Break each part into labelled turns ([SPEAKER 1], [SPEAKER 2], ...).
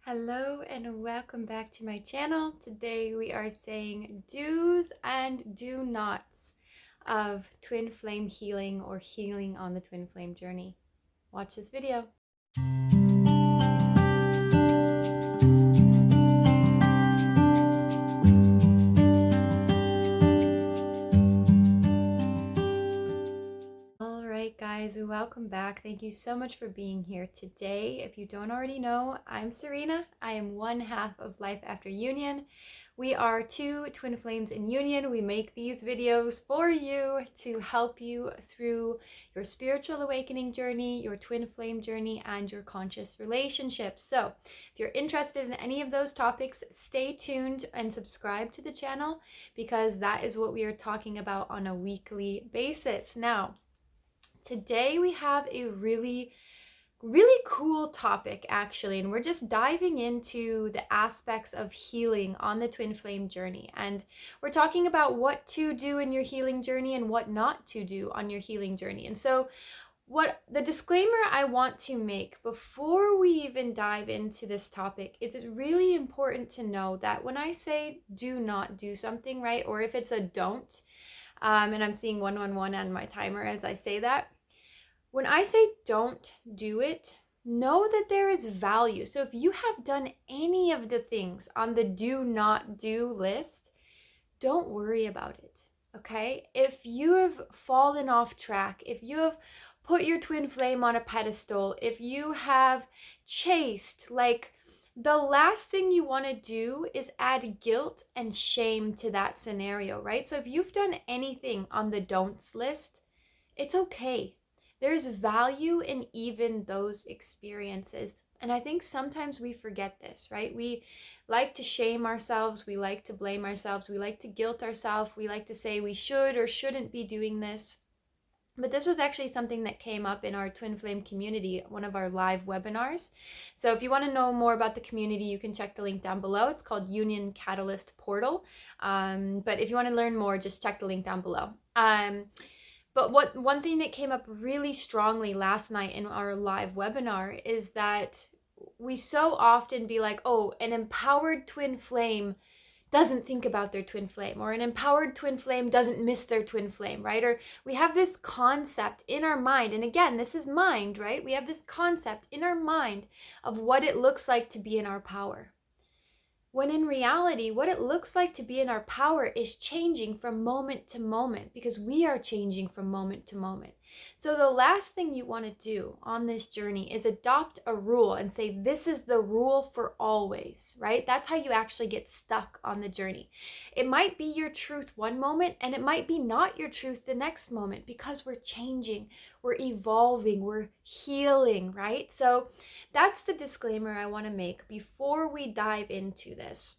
[SPEAKER 1] Hello and welcome back to my channel. Today we are saying do's and do nots of twin flame healing or healing on the twin flame journey. Watch this video. Alright guys, welcome back. Thank you so much for being here today. If you don't already know, I'm Serena. I am one half of Life After Union. We are two twin flames in union. We make these videos for you to help you through your spiritual awakening journey, your twin flame journey, and your conscious relationships. So if you're interested in any of those topics, stay tuned and subscribe to the channel because that is what we are talking about on a weekly basis. Now, today we have a really cool topic actually, and we're just diving into the aspects of healing on the twin flame journey, and we're talking about what to do in your healing journey and what not to do on your healing journey. And so what the disclaimer I want to make before we even dive into this topic is it's really important to know that when I say do not do something, right, or if it's a don't, and I'm seeing 111 on my timer as I say that, when I say don't do it, know that there is value. So if you have done any of the things on the do not do list, don't worry about it, okay? If you have fallen off track, if you have put your twin flame on a pedestal, if you have chased, like, the last thing you want to do is add guilt and shame to that scenario, right? So if you've done anything on the don'ts list, it's okay. There's value in even those experiences. And I think sometimes we forget this, right? We like to shame ourselves. We like to blame ourselves. We like to guilt ourselves. We like to say we should or shouldn't be doing this. But this was actually something that came up in our Twin Flame community, one of our live webinars. So if you want to know more about the community, you can check the link down below. It's called Union Catalyst Portal. But if you want to learn more, just check the link down below. But one thing that came up really strongly last night in our live webinar is that we so often be like, oh, an empowered twin flame doesn't think about their twin flame, or an empowered twin flame doesn't miss their twin flame, right? Or we have this concept in our mind, and again, this is mind, right? We have this concept in our mind of what it looks like to be in our power. When in reality, what it looks like to be in our power is changing from moment to moment, because we are changing from moment to moment. So the last thing you want to do on this journey is adopt a rule and say, this is the rule for always, right? That's how you actually get stuck on the journey. It might be your truth one moment, and it might be not your truth the next moment, because we're changing, we're evolving, we're healing, right? So that's the disclaimer I want to make before we dive into this,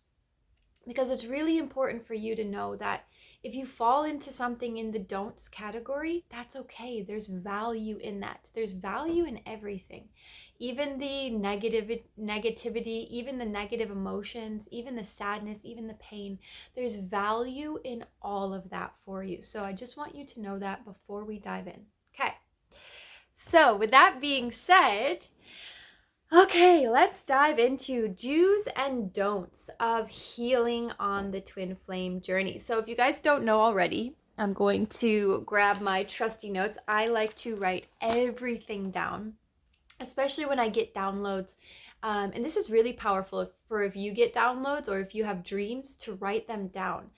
[SPEAKER 1] because it's really important for you to know that if you fall into something in the don'ts category, that's okay. There's value in that. There's value in everything, even the negativity, even the negative emotions, even the sadness, even the pain. There's value in all of that for you. So I just want you to know that before we dive in. Okay. So with that being said, okay, let's dive into do's and don'ts of healing on the twin flame journey. So if you guys don't know already, I'm going to grab my trusty notes. I like to write everything down, especially when I get downloads. And this is really powerful for if you get downloads or if you have dreams, to write them down.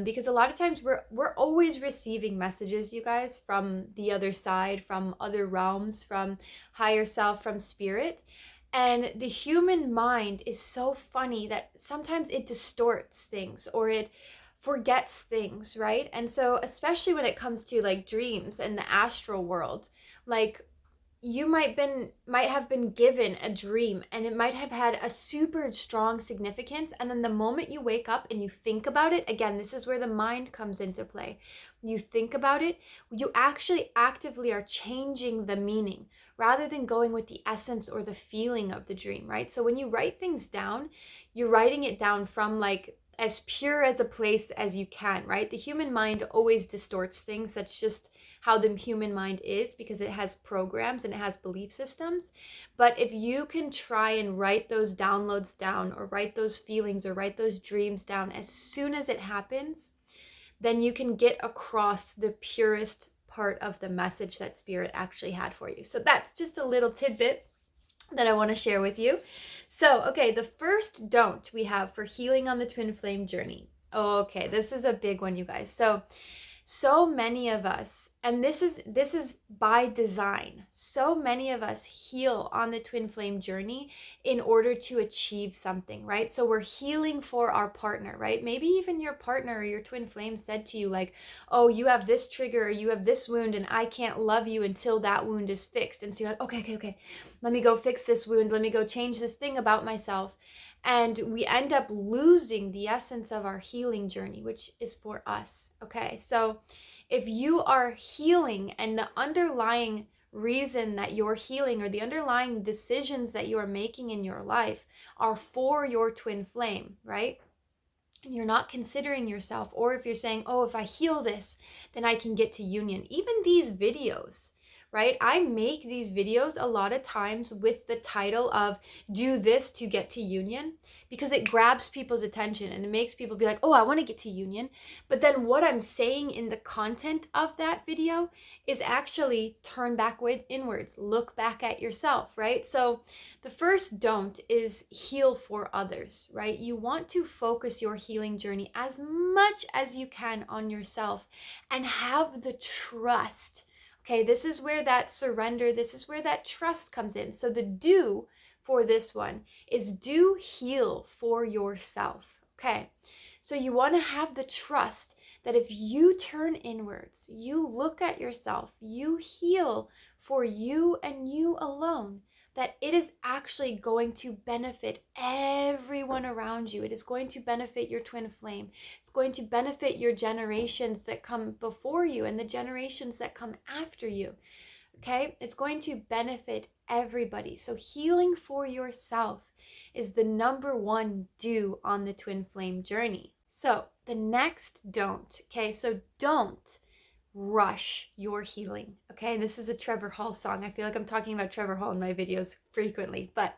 [SPEAKER 1] Because a lot of times we're always receiving messages, you guys, from the other side, from other realms, from higher self, from spirit. And the human mind is so funny that sometimes it distorts things or it forgets things, right? And so especially when it comes to like dreams and the astral world, like you might have been given a dream and it might have had a super strong significance, and then the moment you wake up and you think about it, again, this is where the mind comes into play. You think about it, you actually actively are changing the meaning rather than going with the essence or the feeling of the dream, right? So when you write things down, you're writing it down from like as pure as a place as you can, right? The human mind always distorts things. That's just how the human mind is, because it has programs and it has belief systems. But if you can try and write those downloads down, or write those feelings, or write those dreams down as soon as it happens, then you can get across the purest part of the message that Spirit actually had for you. So that's just a little tidbit that I want to share with you. So, okay, the first don't we have for healing on the twin flame journey. Okay, this is a big one, you guys. So many of us, and this is by design, so many of us heal on the twin flame journey in order to achieve something, right? So we're healing for our partner, right? Maybe even your partner or your twin flame said to you like, oh, you have this trigger, or you have this wound, and I can't love you until that wound is fixed. And so you're like, okay, let me go fix this wound, let me go change this thing about myself. And we end up losing the essence of our healing journey, which is for us. Okay, so if you are healing and the underlying reason that you're healing, or the underlying decisions that you are making in your life, are for your twin flame, right? And you're not considering yourself, or if you're saying, oh, if I heal this, then I can get to union. Even these videos, right? I make these videos a lot of times with the title of do this to get to union, because it grabs people's attention and it makes people be like, oh, I want to get to union. But then what I'm saying in the content of that video is actually turn back inwards, look back at yourself, right? So the first don't is heal for others, right? You want to focus your healing journey as much as you can on yourself and have the trust. Okay, this is where that surrender, this is where that trust comes in. So the do for this one is do heal for yourself. Okay, so you want to have the trust that if you turn inwards, you look at yourself, you heal for you and you alone, that it is actually going to benefit everyone around you. It is going to benefit your twin flame. It's going to benefit your generations that come before you and the generations that come after you. Okay? It's going to benefit everybody. So healing for yourself is the number one do on the twin flame journey. So the next don't, okay? So don't rush your healing. Okay, and this is a Trevor Hall song. I feel like I'm talking about Trevor Hall in my videos frequently, but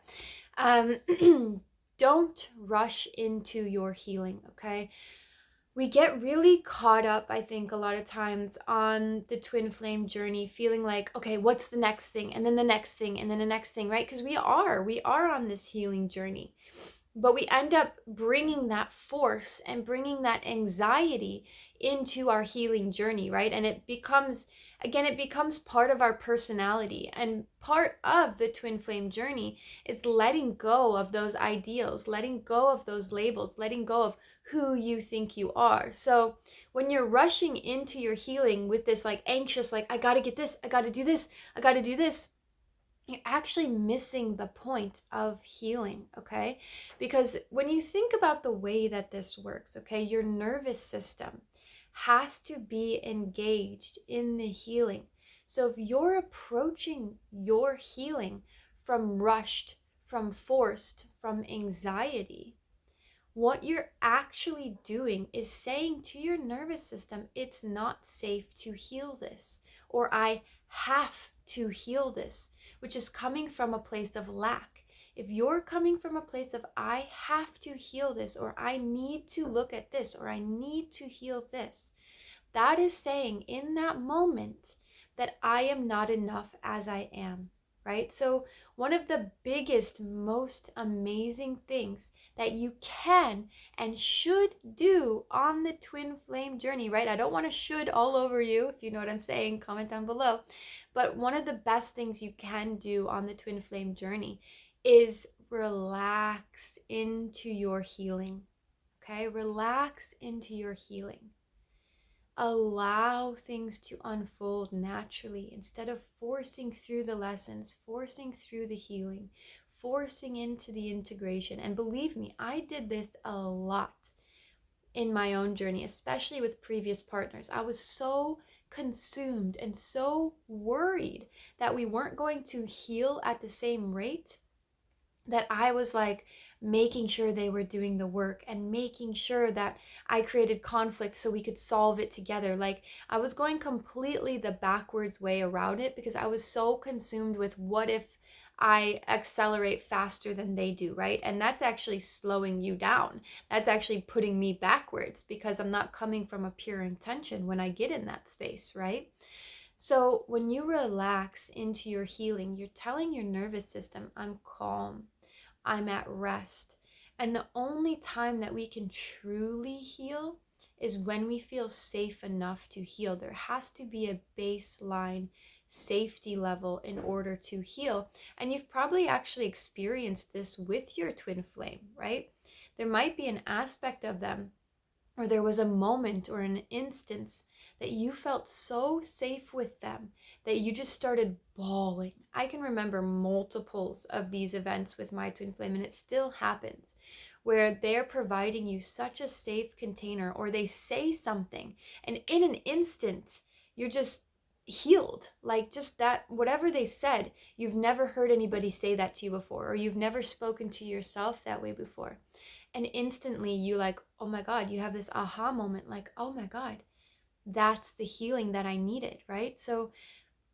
[SPEAKER 1] don't rush into your healing. Okay, we get really caught up, I think, a lot of times on the twin flame journey, feeling like, okay, what's the next thing, and then the next thing, and then the next thing, right? Because we are on this healing journey. But we end up bringing that force and bringing that anxiety into our healing journey, right? And it becomes part of our personality. And part of the twin flame journey is letting go of those ideals, letting go of those labels, letting go of who you think you are. So when you're rushing into your healing with this like anxious, like, I got to get this, I got to do this, I got to do this, you're actually missing the point of healing, okay? Because when you think about the way that this works, okay, your nervous system has to be engaged in the healing. So if you're approaching your healing from rushed, from forced, from anxiety, what you're actually doing is saying to your nervous system, it's not safe to heal this, or I have to heal this, which is coming from a place of lack. If you're coming from a place of I have to heal this, or I need to look at this, or I need to heal this, that is saying in that moment that I am not enough as I am, right? So one of the biggest, most amazing things that you can and should do on the twin flame journey, right? I don't want to should all over you. If you know what I'm saying, comment down below. But one of the best things you can do on the twin flame journey is relax into your healing. Okay? Relax into your healing. Allow things to unfold naturally instead of forcing through the lessons, forcing through the healing, forcing into the integration. And believe me, I did this a lot in my own journey, especially with previous partners. I was so consumed and so worried that we weren't going to heal at the same rate that I was like making sure they were doing the work and making sure that I created conflict so we could solve it together. Like I was going completely the backwards way around it because I was so consumed with what if I accelerate faster than they do, right? And that's actually slowing you down. That's actually putting me backwards because I'm not coming from a pure intention when I get in that space, right? So when you relax into your healing, you're telling your nervous system, I'm calm, I'm at rest. And the only time that we can truly heal is when we feel safe enough to heal. There has to be a baseline safety level in order to heal. And you've probably actually experienced this with your twin flame, right? There might be an aspect of them, or there was a moment or an instance that you felt so safe with them that you just started bawling. I can remember multiples of these events with my twin flame, and it still happens, where they're providing you such a safe container, or they say something, and in an instant, you're just healed. Like just that, whatever they said, you've never heard anybody say that to you before, or you've never spoken to yourself that way before. And instantly you like, oh my God, you have this aha moment, like, oh my God, that's the healing that I needed, right? So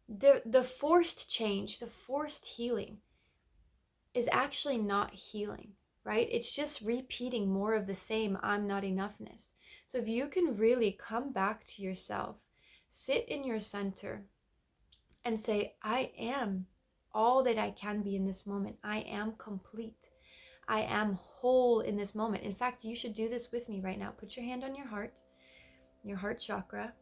[SPEAKER 1] the forced change, the forced healing is actually not healing, right? It's just repeating more of the same I'm not enoughness. So if you can really come back to yourself, sit in your center and say, I am all that I can be in this moment. I am complete. I am whole in this moment. In fact, you should do this with me right now. Put your hand on your heart chakra.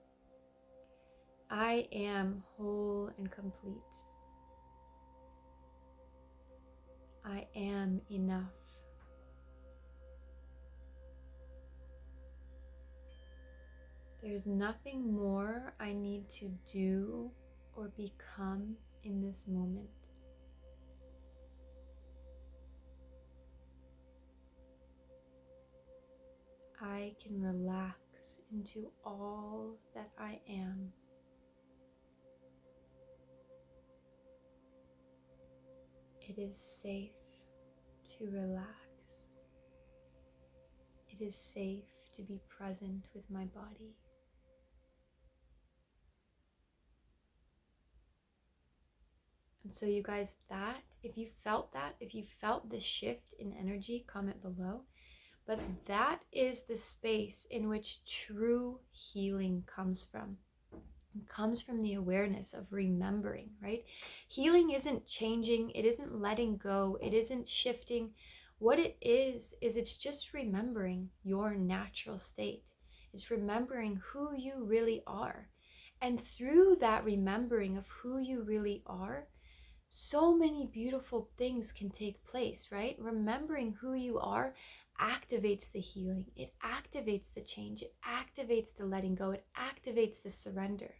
[SPEAKER 1] I am whole and complete. I am enough. There's nothing more I need to do or become in this moment. I can relax into all that I am. It is safe to relax. It is safe to be present with my body. And so you guys, that, if you felt this shift in energy, comment below. But that is the space in which true healing comes from. It comes from the awareness of remembering, right? Healing isn't changing, it isn't letting go, it isn't shifting. What it is it's just remembering your natural state. It's remembering who you really are. And through that remembering of who you really are, so many beautiful things can take place, right? Remembering who you are activates the healing, it activates the change, it activates the letting go, it activates the surrender,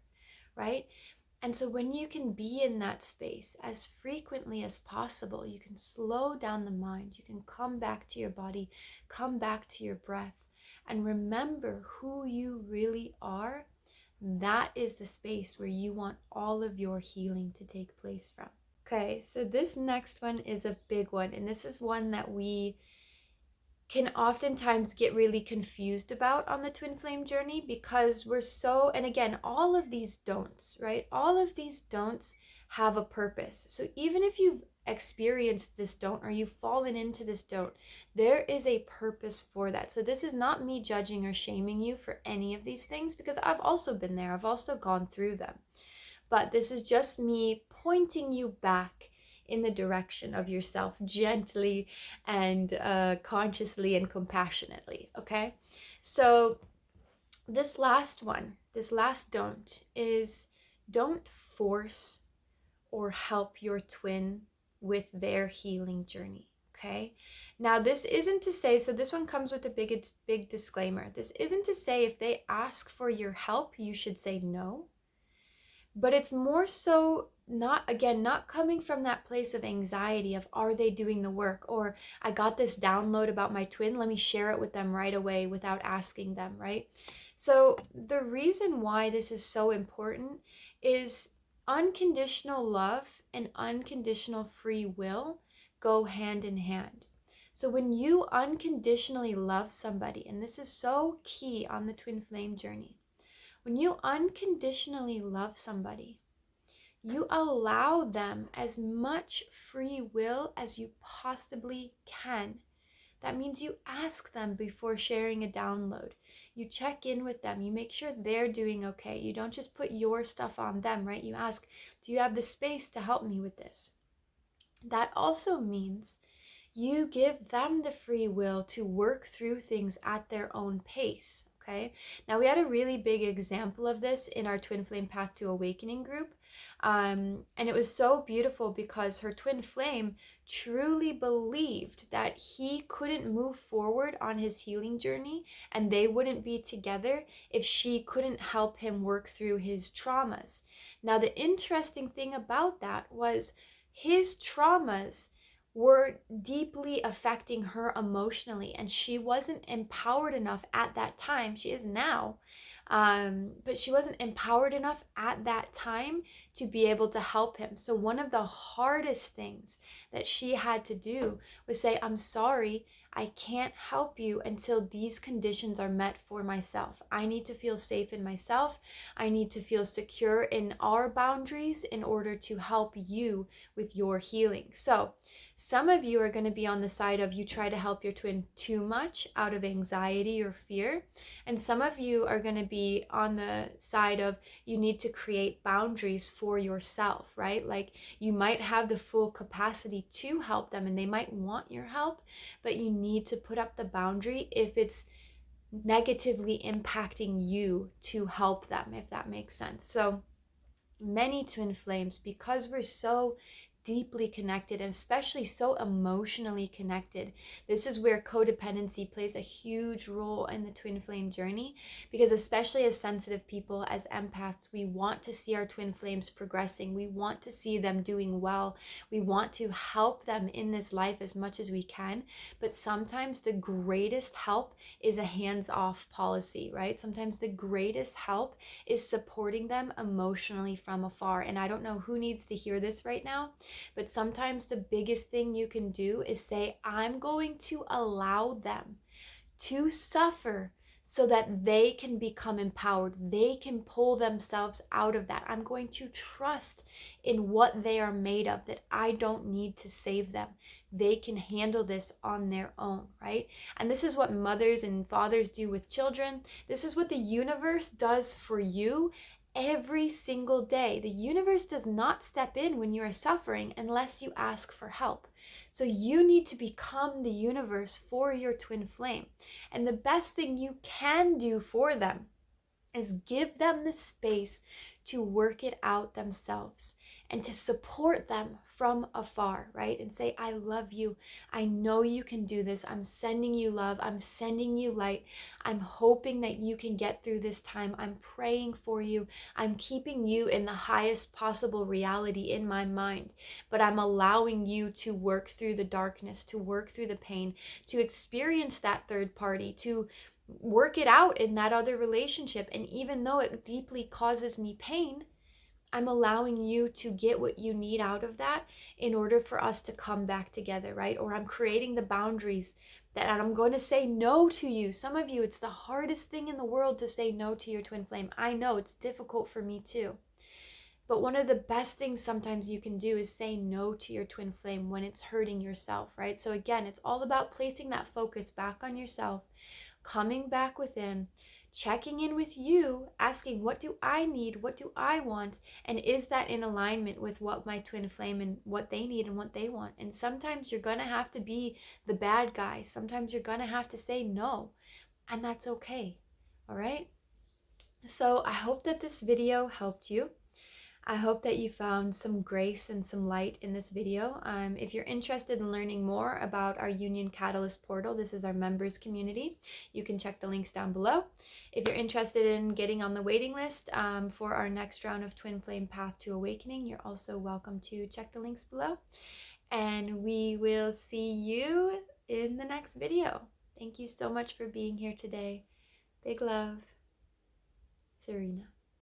[SPEAKER 1] right? And so when you can be in that space as frequently as possible, you can slow down the mind, you can come back to your body, come back to your breath, and remember who you really are. That is the space where you want all of your healing to take place from. Okay, so this next one is a big one, and this is one that we can oftentimes get really confused about on the twin flame journey because we're so, and again, all of these don'ts, right? All of these don'ts have a purpose. So even if you've experienced this don't or you've fallen into this don't, there is a purpose for that. So this is not me judging or shaming you for any of these things because I've also been there. I've also gone through them. But this is just me pointing you back in the direction of yourself gently and consciously and compassionately, okay? So this last don't is don't force or help your twin with their healing journey, okay? Now this isn't to say, so this one comes with a big disclaimer. This isn't to say if they ask for your help, you should say no. But it's more so not coming from that place of anxiety of are they doing the work, or I got this download about my twin, let me share it with them right away without asking them, right? So the reason why this is so important is unconditional love and unconditional free will go hand in hand. So when you unconditionally love somebody, and this is so key on the twin flame journey, when you unconditionally love somebody, you allow them as much free will as you possibly can. That means you ask them before sharing a download. You check in with them. You make sure they're doing okay. You don't just put your stuff on them, right? You ask, do you have the space to help me with this? That also means you give them the free will to work through things at their own pace. Okay. Now, we had a really big example of this in our Twin Flame Path to Awakening group. And it was so beautiful because her twin flame truly believed that he couldn't move forward on his healing journey and they wouldn't be together if she couldn't help him work through his traumas. Now, the interesting thing about that was his traumas were deeply affecting her emotionally, and she wasn't empowered enough at that time. She is now, but she wasn't empowered enough at that time to be able to help him. So one of the hardest things that she had to do was say, I'm sorry, I can't help you until these conditions are met for myself. I need to feel safe in myself. I need to feel secure in our boundaries in order to help you with your healing. So some of you are going to be on the side of you try to help your twin too much out of anxiety or fear. And some of you are going to be on the side of you need to create boundaries for yourself, right? Like you might have the full capacity to help them and they might want your help, but you need to put up the boundary if it's negatively impacting you to help them, if that makes sense. So many twin flames, because we're so deeply connected and especially so emotionally connected, this is where codependency plays a huge role in the twin flame journey, because especially as sensitive people, as empaths, we want to see our twin flames progressing. We want to see them doing well. We want to help them in this life as much as we can, but sometimes the greatest help is a hands-off policy, right? Sometimes the greatest help is supporting them emotionally from afar. And I don't know who needs to hear this right now, but sometimes the biggest thing you can do is say, I'm going to allow them to suffer so that they can become empowered. They can pull themselves out of that. I'm going to trust in what they are made of, that I don't need to save them. They can handle this on their own, right? And this is what mothers and fathers do with children. This is what the universe does for you every single day. The universe does not step in when you are suffering unless you ask for help. So you need to become the universe for your twin flame. And the best thing you can do for them is give them the space to work it out themselves and to support them from afar, right? And say, I love you. I know you can do this. I'm sending you love. I'm sending you light. I'm hoping that you can get through this time. I'm praying for you. I'm keeping you in the highest possible reality in my mind, but I'm allowing you to work through the darkness, to work through the pain, to experience that third party, to work it out in that other relationship. And even though it deeply causes me pain, I'm allowing you to get what you need out of that in order for us to come back together, right? Or I'm creating the boundaries that I'm going to say no to you. Some of you, it's the hardest thing in the world to say no to your twin flame. I know it's difficult for me too. But one of the best things sometimes you can do is say no to your twin flame when it's hurting yourself, right? So again, it's all about placing that focus back on yourself, coming back within, checking in with you, asking, what do I need? What do I want? And is that in alignment with what my twin flame and what they need and what they want? And sometimes you're going to have to be the bad guy. Sometimes you're going to have to say no, and that's okay. All right. So I hope that this video helped you. I hope that you found some grace and some light in this video. If you're interested in learning more about our Union Catalyst portal, this is our members community. You can check the links down below. If you're interested in getting on the waiting list for our next round of Twin Flame Path to Awakening, you're also welcome to check the links below. And we will see you in the next video. Thank you so much for being here today. Big love, Serena.